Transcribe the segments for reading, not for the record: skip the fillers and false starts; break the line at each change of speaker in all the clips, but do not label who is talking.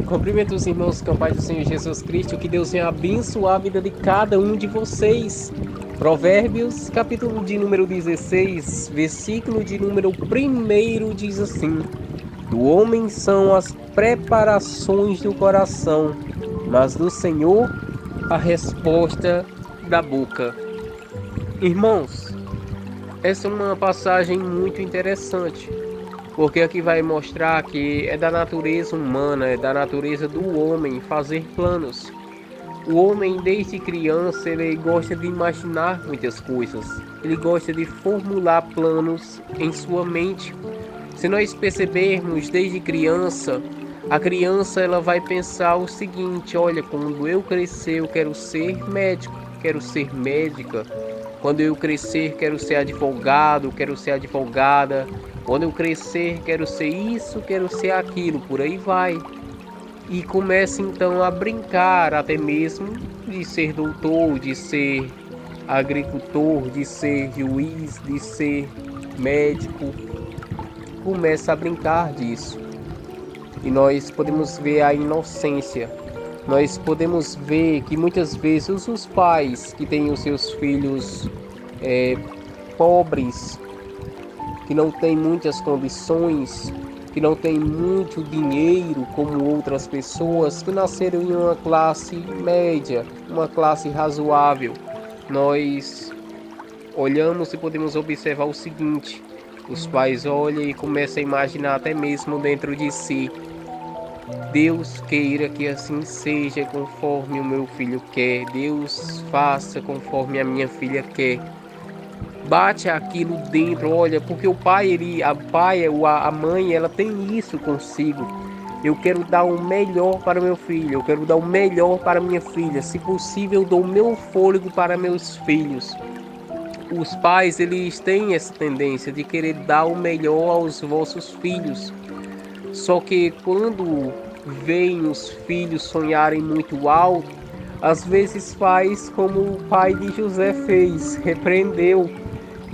Cumprimento os irmãos com a paz do Senhor Jesus Cristo, que Deus venha abençoar a vida de cada um de vocês. Provérbios, capítulo de número 16, versículo de número 1 diz assim: Do homem são as preparações do coração, mas do Senhor a resposta da boca. Irmãos, essa é uma passagem muito interessante, porque aqui vai mostrar que é da natureza humana, é da natureza do homem fazer planos. O homem, desde criança, ele gosta de imaginar muitas coisas. Ele gosta de formular planos em sua mente. Se nós percebermos desde criança, a criança ela vai pensar o seguinte: olha, quando eu crescer, eu quero ser médico, quero ser médica. Quando eu crescer, quero ser advogado, quero ser advogada. Quando eu crescer, quero ser isso, quero ser aquilo, por aí vai. E começa então a brincar até mesmo de ser doutor, de ser agricultor, de ser juiz, de ser médico. Começa a brincar disso. E nós podemos ver a inocência. Nós podemos ver que muitas vezes os pais que têm os seus filhos pobres, que não têm muitas condições, que não têm muito dinheiro como outras pessoas que nasceram em uma classe média, uma classe razoável, nós olhamos e podemos observar o seguinte: os pais olham e começam a imaginar até mesmo dentro de si: Deus queira que assim seja conforme o meu filho quer, Deus faça conforme a minha filha quer. Bate aquilo dentro, olha, porque o pai, a mãe, ela tem isso consigo. Eu quero dar o melhor para meu filho, eu quero dar o melhor para minha filha. Se possível, eu dou o meu fôlego para meus filhos. Os pais, eles têm essa tendência de querer dar o melhor aos vossos filhos. Só que quando veem os filhos sonharem muito alto, às vezes faz como o pai de José fez, repreendeu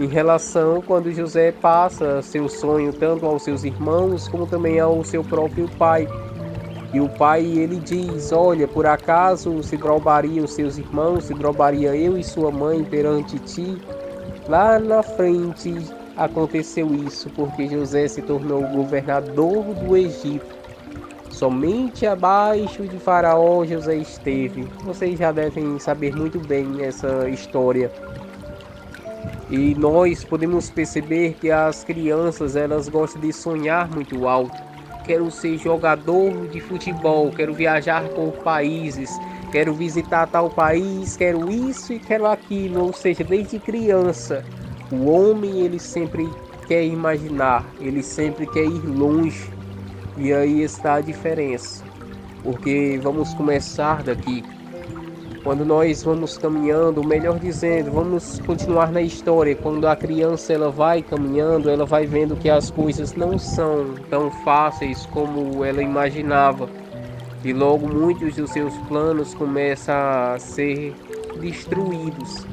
em relação quando José passa seu sonho tanto aos seus irmãos como também ao seu próprio pai. E o pai ele diz: olha, por acaso se drobaria os seus irmãos, se drobaria eu e sua mãe perante ti? Lá na frente aconteceu isso, porque José se tornou governador do Egito. Somente abaixo de Faraó José esteve. Vocês já devem saber muito bem essa história. E nós podemos perceber que as crianças elas gostam de sonhar muito alto. Quero ser jogador de futebol, quero viajar por países, quero visitar tal país, quero isso e quero aquilo. Ou seja, desde criança, o homem ele sempre quer imaginar, ele sempre quer ir longe. E aí está a diferença. Porque vamos começar daqui. Quando nós vamos caminhando, melhor dizendo, vamos continuar na história. Quando a criança ela vai caminhando, ela vai vendo que as coisas não são tão fáceis como ela imaginava. E logo muitos dos seus planos começam a ser destruídos,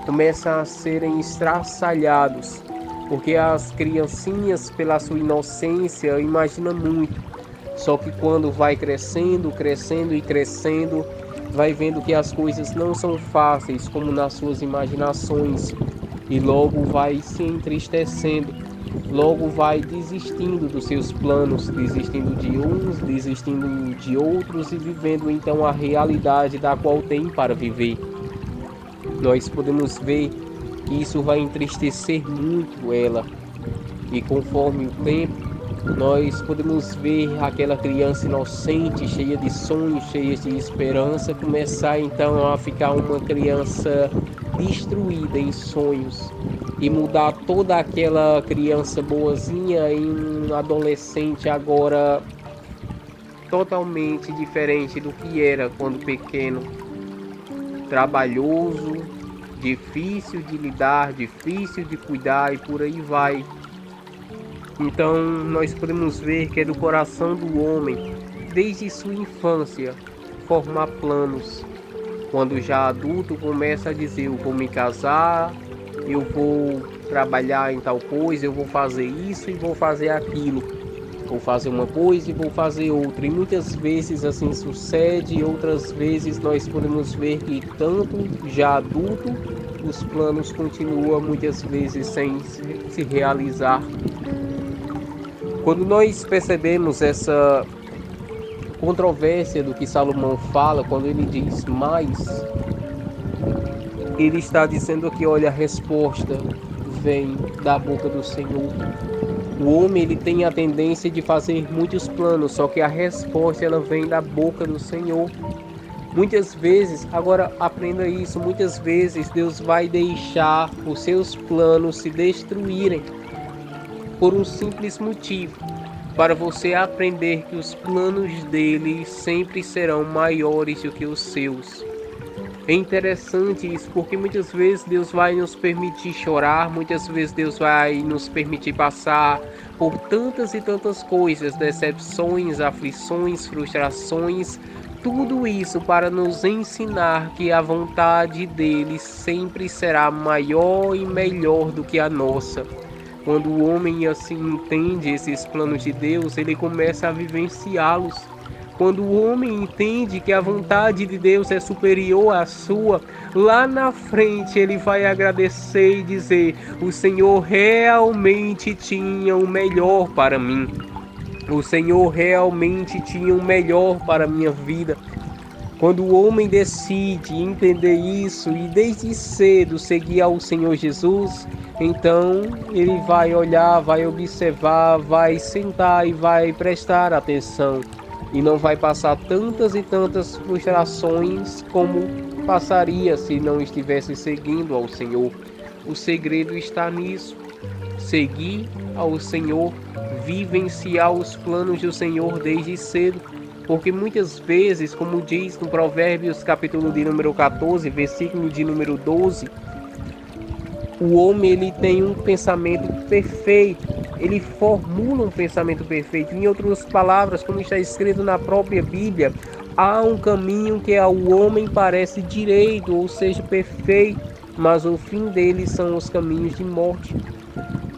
começam a serem estraçalhados. Porque as criancinhas, pela sua inocência, imaginam muito. Só que quando vai crescendo, crescendo e crescendo, vai vendo que as coisas não são fáceis como nas suas imaginações e logo vai se entristecendo, logo vai desistindo dos seus planos, desistindo de uns, desistindo de outros e vivendo então a realidade da qual tem para viver. Nós podemos ver que isso vai entristecer muito ela e conforme o tempo nós podemos ver aquela criança inocente, cheia de sonhos, cheia de esperança, começar então a ficar uma criança destruída em sonhos e mudar toda aquela criança boazinha em um adolescente agora totalmente diferente do que era quando pequeno, trabalhoso, difícil de lidar, difícil de cuidar e por aí vai. Então nós podemos ver que é do coração do homem, desde sua infância, formar planos. Quando já adulto começa a dizer: eu vou me casar, eu vou trabalhar em tal coisa, eu vou fazer isso e vou fazer aquilo. Vou fazer uma coisa e vou fazer outra. E muitas vezes assim sucede, e outras vezes nós podemos ver que tanto já adulto, os planos continuam muitas vezes sem se realizar. Quando nós percebemos essa controvérsia do que Salomão fala, quando ele diz mais, ele está dizendo que, olha, a resposta vem da boca do Senhor. O homem, ele tem a tendência de fazer muitos planos, só que a resposta, ela vem da boca do Senhor. Muitas vezes, agora aprenda isso, muitas vezes Deus vai deixar os seus planos se destruírem por um simples motivo, para você aprender que os planos dele sempre serão maiores do que os seus. É interessante isso, porque muitas vezes Deus vai nos permitir chorar, muitas vezes Deus vai nos permitir passar por tantas e tantas coisas, decepções, aflições, frustrações, tudo isso para nos ensinar que a vontade dele sempre será maior e melhor do que a nossa. Quando o homem assim entende esses planos de Deus, ele começa a vivenciá-los. Quando o homem entende que a vontade de Deus é superior à sua, lá na frente ele vai agradecer e dizer: o Senhor realmente tinha o melhor para mim. O Senhor realmente tinha o melhor para a minha vida. Quando o homem decide entender isso e desde cedo seguir ao Senhor Jesus, então ele vai olhar, vai observar, vai sentar e vai prestar atenção. E não vai passar tantas e tantas frustrações como passaria se não estivesse seguindo ao Senhor. O segredo está nisso. Seguir ao Senhor, vivenciar os planos do Senhor desde cedo. Porque muitas vezes, como diz no Provérbios capítulo de número 14, versículo de número 12, o homem ele tem um pensamento perfeito, ele formula um pensamento perfeito. Em outras palavras, como está escrito na própria Bíblia, há um caminho que ao homem parece direito, ou seja, perfeito, mas o fim dele são os caminhos de morte.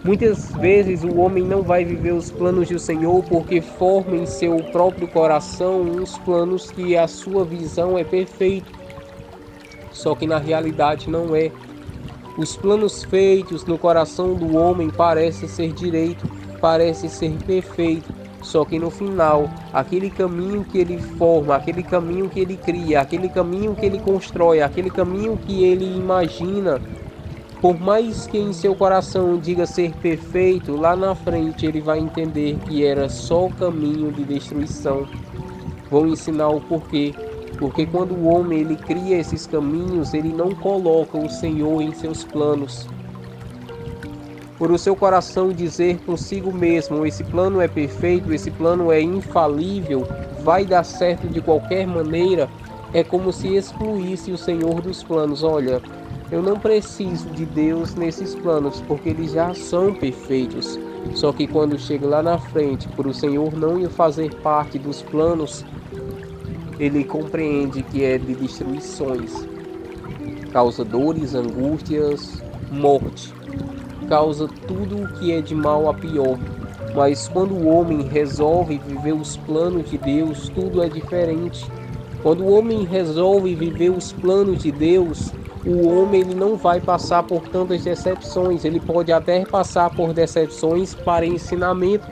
Muitas vezes o homem não vai viver os planos do Senhor porque forma em seu próprio coração uns planos que a sua visão é perfeita. Só que na realidade não é. Os planos feitos no coração do homem parecem ser direito, parecem ser perfeito. Só que no final, aquele caminho que ele forma, aquele caminho que ele cria, aquele caminho que ele constrói, aquele caminho que ele imagina, por mais que em seu coração diga ser perfeito, lá na frente ele vai entender que era só caminho de destruição. Vou ensinar o porquê. Porque quando o homem ele cria esses caminhos, ele não coloca o Senhor em seus planos. Por o seu coração dizer consigo mesmo: esse plano é perfeito, esse plano é infalível, vai dar certo de qualquer maneira, é como se excluísse o Senhor dos planos. Olha, eu não preciso de Deus nesses planos, porque eles já são perfeitos. Só que quando chega lá na frente, por o Senhor não fazer parte dos planos, ele compreende que é de destruições, causa dores, angústias, morte, causa tudo o que é de mal a pior. Mas quando o homem resolve viver os planos de Deus, tudo é diferente. Quando o homem resolve viver os planos de Deus, o homem ele não vai passar por tantas decepções. Ele pode até passar por decepções para ensinamento,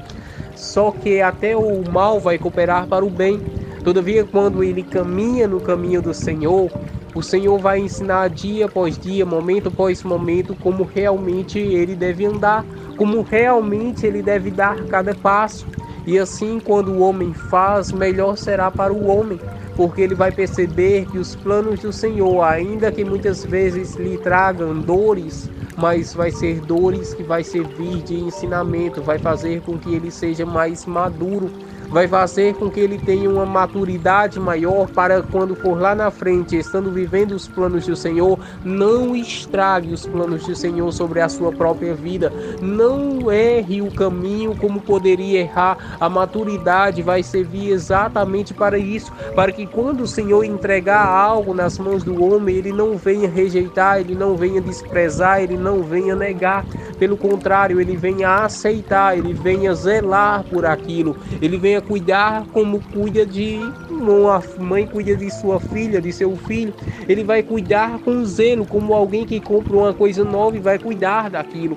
só que até o mal vai cooperar para o bem. Todavia, quando ele caminha no caminho do Senhor, o Senhor vai ensinar dia após dia, momento após momento, como realmente ele deve andar, como realmente ele deve dar cada passo. E assim, quando o homem faz, melhor será para o homem, porque ele vai perceber que os planos do Senhor, ainda que muitas vezes lhe tragam dores, mas vai ser dores que vai servir de ensinamento, vai fazer com que ele seja mais maduro, vai fazer com que ele tenha uma maturidade maior para quando for lá na frente, estando vivendo os planos do Senhor, não estrague os planos do Senhor sobre a sua própria vida. Não erre o caminho como poderia errar. A maturidade vai servir exatamente para isso, para que quando o Senhor entregar algo nas mãos do homem, ele não venha rejeitar, ele não venha desprezar, ele não venha negar. Pelo contrário, ele venha aceitar, ele venha zelar por aquilo, ele venha cuidar como cuida de uma mãe cuida de sua filha, de seu filho. Ele vai cuidar com zelo, como alguém que compra uma coisa nova e vai cuidar daquilo.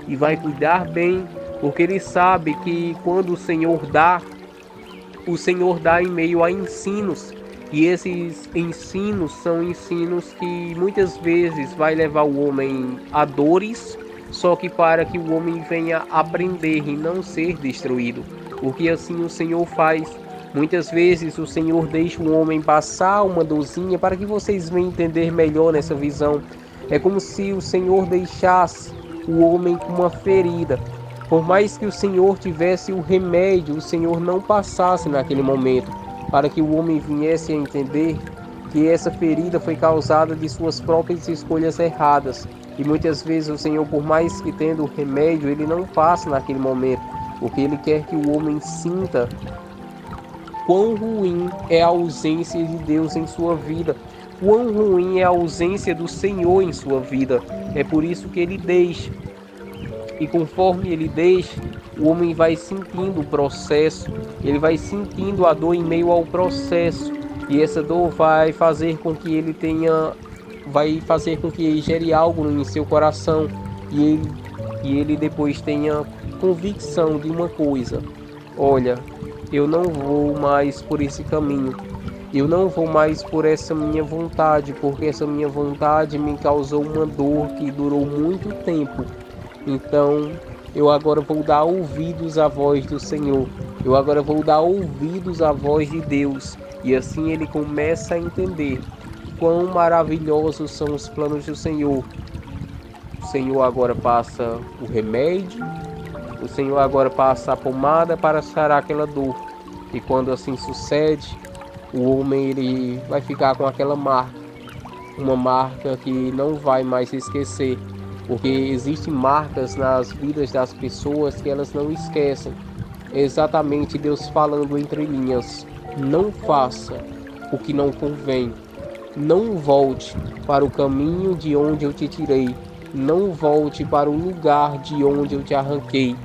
E vai cuidar bem, porque ele sabe que quando o Senhor dá em meio a ensinos. E esses ensinos são ensinos que muitas vezes vai levar o homem a dores, só que para que o homem venha aprender e não ser destruído. Porque assim o Senhor faz. Muitas vezes o Senhor deixa o homem passar uma dorzinha para que vocês venham entender melhor nessa visão. É como se o Senhor deixasse o homem com uma ferida. Por mais que o Senhor tivesse o remédio, o Senhor não passasse naquele momento, para que o homem viesse a entender que essa ferida foi causada de suas próprias escolhas erradas. E muitas vezes o Senhor, por mais que tendo o remédio, ele não passa naquele momento, porque ele quer que o homem sinta quão ruim é a ausência de Deus em sua vida, quão ruim é a ausência do Senhor em sua vida. É por isso que ele deixa. E conforme ele deixa, o homem vai sentindo o processo, ele vai sentindo a dor em meio ao processo. E essa dor vai fazer com que ele gere algo em seu coração. E ele depois tenha convicção de uma coisa: olha, eu não vou mais por esse caminho. Eu não vou mais por essa minha vontade, porque essa minha vontade me causou uma dor que durou muito tempo. Então, eu agora vou dar ouvidos à voz do Senhor. Eu agora vou dar ouvidos à voz de Deus. E assim ele começa a entender quão maravilhosos são os planos do Senhor. O Senhor agora passa o remédio. O Senhor agora passa a pomada para sarar aquela dor. E quando assim sucede, o homem ele vai ficar com aquela marca. Uma marca que não vai mais se esquecer. Porque existem marcas nas vidas das pessoas que elas não esquecem. É exatamente Deus falando entre linhas: não faça o que não convém. Não volte para o caminho de onde eu te tirei. Não volte para o lugar de onde eu te arranquei.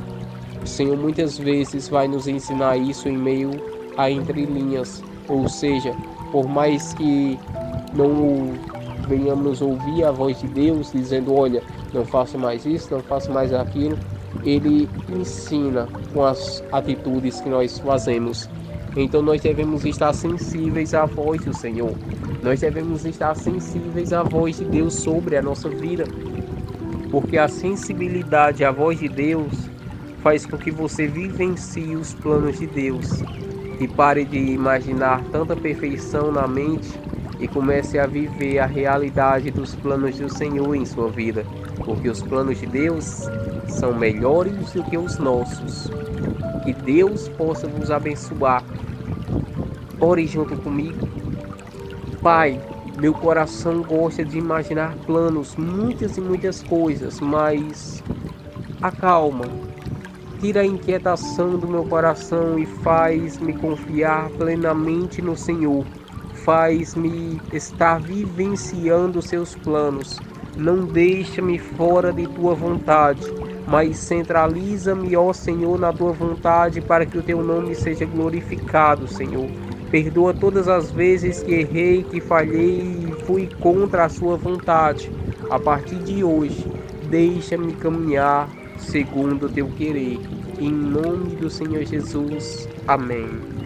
O Senhor muitas vezes vai nos ensinar isso em meio a entrelinhas. Ou seja, por mais que não venhamos ouvir a voz de Deus dizendo: olha, não faça mais isso, não faça mais aquilo, ele ensina com as atitudes que nós fazemos. Então nós devemos estar sensíveis à voz do Senhor. Nós devemos estar sensíveis à voz de Deus sobre a nossa vida. Porque a sensibilidade à voz de Deus faz com que você vivencie os planos de Deus. E pare de imaginar tanta perfeição na mente e comece a viver a realidade dos planos do Senhor em sua vida. Porque os planos de Deus são melhores do que os nossos. Que Deus possa vos abençoar. Ore junto comigo. Pai, meu coração gosta de imaginar planos, muitas e muitas coisas, mas acalma. Tira a inquietação do meu coração e faz-me confiar plenamente no Senhor. Faz-me estar vivenciando seus planos. Não deixa-me fora de tua vontade, mas centraliza-me, ó Senhor, na tua vontade, para que o teu nome seja glorificado, Senhor. Perdoa todas as vezes que errei, que falhei e fui contra a sua vontade. A partir de hoje, deixa-me caminhar segundo o teu querer. Em nome do Senhor Jesus. Amém.